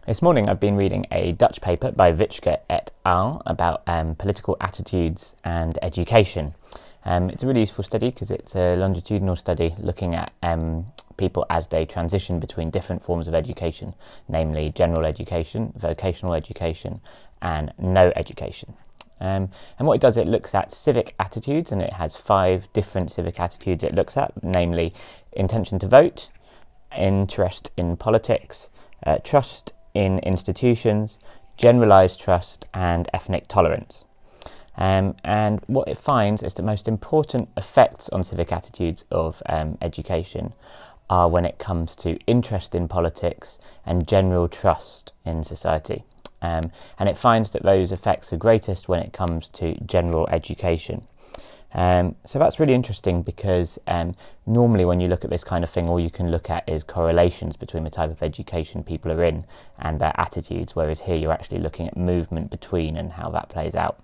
This morning I've been reading a Dutch paper by Witschke et al. About political attitudes and education. It's a really useful study because it's a longitudinal study looking at people as they transition between different forms of education, namely general education, vocational education, and no education. And what it does, it looks at civic attitudes, and it has 5 different civic attitudes it looks at, namely intention to vote, interest in politics, trust in institutions, generalised trust, and ethnic tolerance. And what it finds is the most important effects on civic attitudes of education are when it comes to interest in politics and general trust in society. And it finds that those effects are greatest when it comes to general education. So that's really interesting because normally when you look at this kind of thing, all you can look at is correlations between the type of education people are in and their attitudes, whereas here you're actually looking at movement between and how that plays out.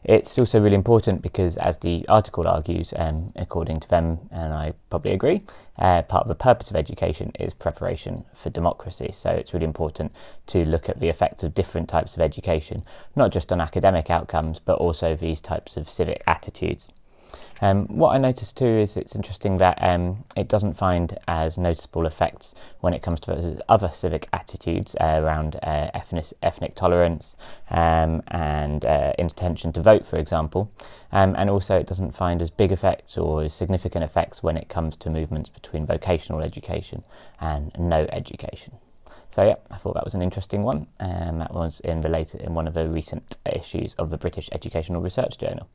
It's also really important because, as the article argues, according to them, and I probably agree, part of the purpose of education is preparation for democracy. So it's really important to look at the effects of different types of education, not just on academic outcomes, but also these types of civic attitudes. What I noticed too is it's interesting that it doesn't find as noticeable effects when it comes to other civic attitudes around ethnic tolerance and intention to vote, for example. And also it doesn't find as big effects or as significant effects when it comes to movements between vocational education and no education. So yeah, I thought that was an interesting one, and that was in one of the recent issues of the British Educational Research Journal.